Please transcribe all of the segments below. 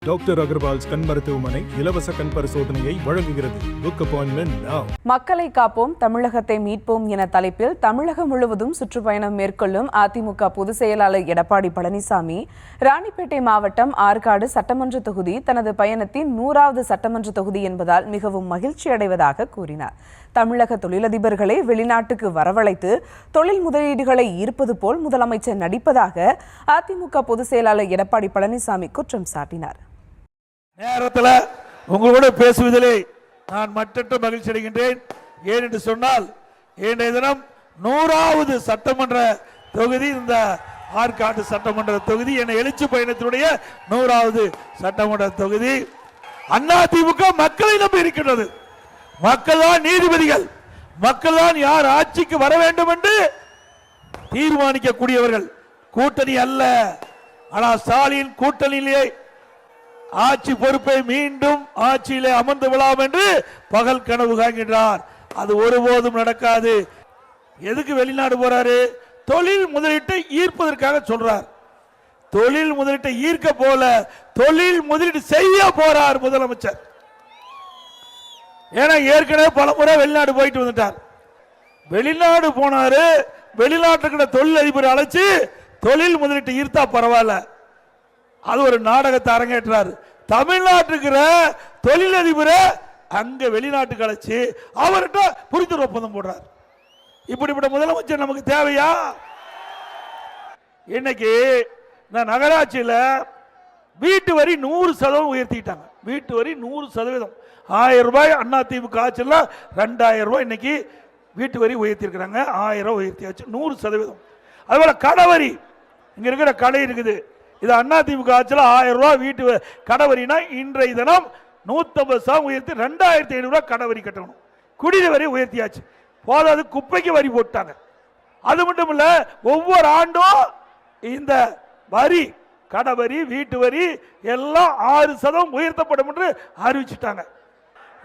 Doctor Agarwal's கண் மருத்துவமனை இலவச கண் பரிசோதனையை வழங்குகிறது. Book appointment now. மக்களை காப்போம், தமிழகத்தை மீட்போம் என தலைப்பில் தமிழகம் முழுவதும் சுற்றுப்பயணம் மேற்கொள்ளும் அதிமுக பொதுச் செயலாளர் எடப்பாடி பழனிசாமி ராணிப்பேட்டை மாவட்டம் ஆற்காடு சட்டமன்ற தொகுதி தனது பயணத்தின் 100வது சட்டமன்ற தொகுதி என்பதால் மிகவும் மகிழ்ச்சி அடைவதாக கூறினார். தமிழக தொழிலதிபர்களை வெளிநாட்டுக்கு வரவழைத்து தொழில் முதலீடுகளை ஈர்ப்பது போல் முதலமைச்சர் நடிப்பதாக அதிமுக பொதுச் செயலாளர் எடப்பாடி பழனிசாமி குற்றம் சாட்டினார். நேரத்தில் உங்களோட பேசுவதிலே நான் மற்றற்ற மகிழ்ச்சி அடைகின்றேன். ஏனென்று சொன்னால் இன்றைய தினம் 100வது சட்டமன்ற தொகுதி, இந்த ஆற்காடு சட்டமன்ற தொகுதி என எழுச்சி பயணத்தினுடைய 100வது சட்டமன்ற தொகுதி. அதிமுக மக்களை நம்பி இருக்கின்றது. மக்கள் தான் நீதிபதிகள், மக்கள் தான் யார் ஆட்சிக்கு வர வேண்டும் என்று தீர்மானிக்கக்கூடியவர்கள். கூட்டணி அல்ல. ஆனால் ஸ்டாலின் கூட்டணியிலே ஆட்சி பொறுப்பை மீண்டும் ஆட்சியிலே அமர்ந்து விடலாம் என்று பகல் கனவு காண்கின்றார். அது ஒருபோதும் நடக்காது. எதுக்கு வெளிநாடு போறாரு? தொழில் முதலீட்டை ஈர்ப்பதற்காக சொல்றார். தொழில் முதலீட்டை ஈர்க்க போல தொழில் முதலீடு செய்ய போறார் முதலமைச்சர். ஏன்னா ஏற்கனவே பல முறை வெளிநாடு போயிட்டு வந்துட்டார். வெளிநாடு போனாரு, வெளிநாட்டுக்கு தொழில் அதிபர் அழைச்சு தொழில் முதலீட்டை ஈர்த்தா பரவாயில்ல, அது ஒரு நாடகத்தை அரங்கேற்றார். தமிழ்நாட்டுக்கு தொழிலதிபரை அங்க வெளிநாட்டுக்கு அழைச்சு அவர்கிட்ட புரிந்துணர்வு ஒப்பந்தம் போடுறார். இப்படிப்பட்ட முதலமைச்சர் நமக்கு தேவையா? இன்னைக்கு இந்த நகராட்சியில் வீட்டு வரி 100% உயர்த்திட்டாங்க. வீட்டு வரி 100%. 1000 ரூபாய் அதிமுக ஆட்சியில் 2000 ரூபாய் இன்னைக்கு வீட்டு வரி உயர்த்திருக்கிறாங்க. 1000 உயர்த்தியாச்சு, 100%. அதுபோல கடவரி, இங்க இருக்கிற கடை இருக்குது, இது அதிமுக ஆட்சியில் 1000 ரூபாய் வீட்டு கடவரினா இன்றைய தினம் 150% உயர்த்தி 2500 ரூபாய் கடவரி கட்டணும். குடிநீர் வரி உயர்த்தியாச்சு. போதாது குப்பைக்கு வரி போட்டாங்க. அது மட்டும் இல்ல, ஒவ்வொரு ஆண்டும் இந்த வரி, கடவரி, வீட்டு வரி எல்லாம் 6% உயர்த்தப்படும் என்று அறிவிச்சுட்டாங்க.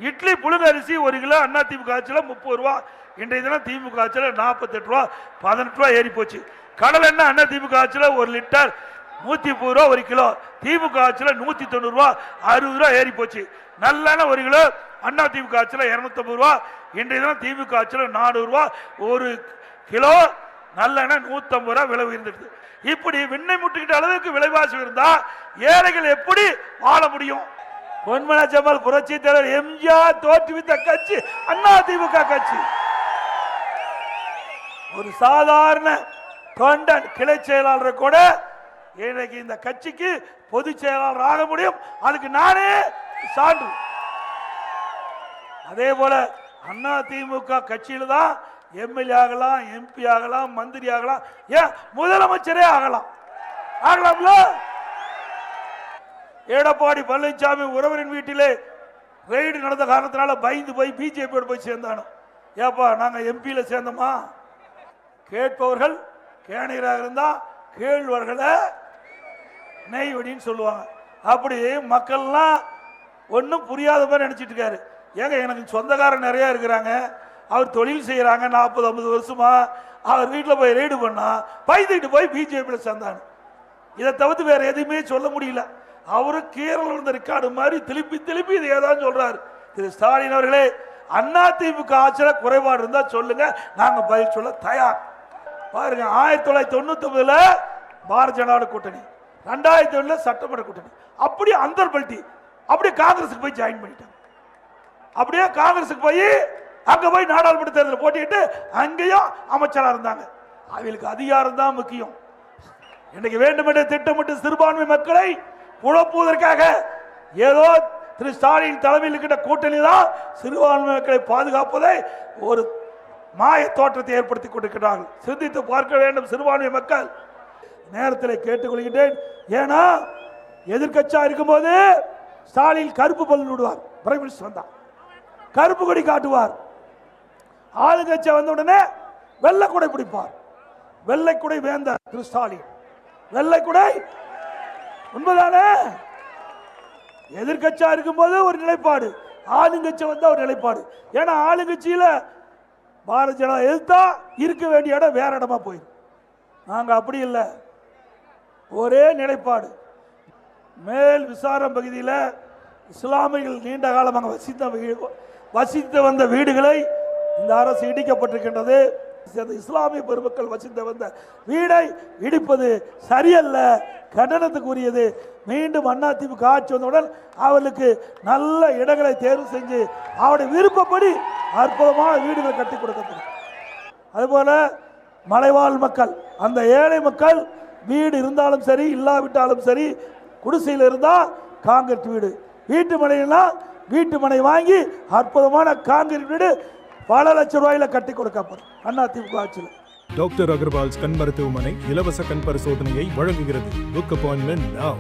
இட்லி புழுங்க அரிசி 1 கிலோ அதிமுக ஆட்சியில் 30 ரூபா, இன்றைய தினம் திமுக ஆட்சியில் 48 ரூபா, 18 ரூபா ஏறி போச்சு. கடல் எண்ணெய் அதிமுக ஆட்சியில் 1 லிட்டர் 130 ரூபா 1 கிலோ, திமுக ஆட்சியில் 190 ரூபா, 60 ரூபா ஏறி போச்சு. நல்லெண்ணெய் 1 கிலோ அதிமுக ஆட்சியில் 250 ரூபா, இன்றைய தினம் திமுக ஆட்சியில் 400 ரூபா 1 கிலோ. நல்லெண்ணெய் 150 ரூபா விலை உயர்ந்துடுது. இப்படி விண்ணை முட்டுக்கிட்ட அளவுக்கு விலைவாசி இருந்தா ஏழைகள் எப்படி வாழ முடியும்? பொன்மன ஜமால் புரட்சி தலைவர் எம்ஜிஆர் தோற்றுவித்த கட்சி அதிமுக கட்சி. ஒரு சாதாரண தொண்டன் கிளை செயலாளர் கூட இன்னைக்கு இந்த கட்சிக்கு பொதுச் செயலாளர் ஆக முடியும். அதுக்கு நானே சான்று. அதே போல அதிமுக கட்சியில தான் எம்எல்ஏ ஆகலாம், எம்பி ஆகலாம், மந்திரி ஆகலாம், ஏன் முதலமைச்சரே ஆகலாம். ஆகலாம்ல? எடப்பாடி பழனிசாமி உறவரின் வீட்டிலே ரெய்டு நடந்த காரணத்தினால பயந்து போய் பிஜேபியோட போய் சேர்ந்தானோ. ஏப்பா நாங்க எம்பியில சேர்ந்தோமா? கேட்பவர்கள் கேணையராக இருந்தா கேள்வர்களை நெய்வடின்னு சொல்லுவாங்க. அப்படி மக்கள்லாம் ஒன்றும் புரியாத மாதிரி நினைச்சிட்டு இருக்காரு. ஏங்க எனக்கு சொந்தக்காரன் நிறைய இருக்கிறாங்க, அவர் தொழில் செய்யறாங்க 40-50 வருஷமா, அவர் வீட்டில் போய் ரெய்டு பண்ணா பயந்துக்கிட்டு போய் பிஜேபியில் சேர்ந்தாங்க. இதை தவிர்த்து வேற எதுவுமே சொல்ல முடியல. அவரு கீரல் இருந்த ரெக்கார்டு மாதிரி திருப்பி திருப்பி இதை ஏதாவது சொல்றாரு. திரு ஸ்டாலின் அவர்களே, அதிமுக ஆட்சியில் குறைபாடு இருந்தா சொல்லுங்க, நாங்க பதில் சொல்ல தயார். பாருங்க, 1999 பாரதிய ஜனதா கூட்டணி, 2001 சட்டமன்ற கூட்டணி, அப்படியே அந்தர்பல்ட்டி அப்படியே காங்கிரஸுக்கு போய் ஜாயின் பண்ணிட்டாங்க. அப்படியே காங்கிரஸுக்கு போய் அங்க போய் நாடாளுமன்ற தேர்தல் போட்டிட்டு அங்கேயும் அமைச்சரா இருந்தாங்க. அவங்களுக்கு அதிகாரம் தான் முக்கியம். இன்னைக்கு வேண்டுமென்றே திட்டமிட்டு சிறுபான்மை மக்களை குழப்புவதற்காக ஏதோ திரு ஸ்டாலின் தலைமையில் இருக்கின்ற கூட்டணி தான் சிறுபான்மை மக்களை பாதுகாப்பதை ஒரு மாய தோற்றத்தை ஏற்படுத்தி கொண்டிருக்கிறார்கள். சிந்தித்து பார்க்க வேண்டும் சிறுபான்மை மக்கள். நேரத்தில் கேட்டுக்கொள்கின்றேன். ஏன்னா எதிர்கட்சியா இருக்கும்போது ஸ்டாலின் கருப்பு பல்லு விடுவார், பிரைம் மினிஸ்டர் வந்தா கருப்பு கொடி காட்டுவார். ஆளுங்கட்சி வந்த உடனே வெள்ளை குடை பிடிப்பார். வெள்ளை குடை வேந்த திரு ஸ்டாலின், வெள்ளை குடை. உண்மைதானே? எதிர்கட்சியா இருக்கும்போது ஒரு நிலைப்பாடு, ஆளுங்கட்சி வந்தா ஒரு நிலைப்பாடு. ஏன்னா ஆளுங்கட்சியில பாரதிய ஜனதா எதிர்த்தா இருக்க வேண்டிய இடம் வேற இடமா போயிடும். நாங்க அப்படி இல்லை, ஒரே நிலைப்பாடு. மேல் விசாரம் பகுதியில் இஸ்லாமியர்கள் நீண்ட காலமாக வசித்து வந்த வீடுகளை இந்த அரசு இடிக்கப்பட்டிருக்கின்றது. இஸ்லாமிய பெருமக்கள் வசித்து வந்த வீடை இடிப்பது சரியல்ல, கண்டனத்துக்குரியது. மீண்டும் அதிமுக ஆட்சி வந்தவுடன் அவர்களுக்கு நல்ல இடங்களை தேர்வு செஞ்சு அவருடைய விருப்பப்படி அற்புதமான வீடுகளை கட்டி கொடுக்கப்படும். அதுபோல மலைவாழ் மக்கள், அந்த ஏழை மக்கள் வீடு இருந்தாலும் சரி இல்லாவிட்டாலும் சரி, குடிசையில் இருந்தால் காங்கிரீட் வீடு, வீட்டு மனையெல்லாம் வீட்டு மனை வாங்கி அற்புதமான காங்கிரீட் வீடு பல லட்சம் ரூபாயில கட்டி கொடுக்கப்படும் அதிமுக ஆட்சியில். டாக்டர் அகர்வால்ஸ் கண் மருத்துவமனை இலவச கண் பரிசோதனையை வழங்குகிறது. Book appointment now.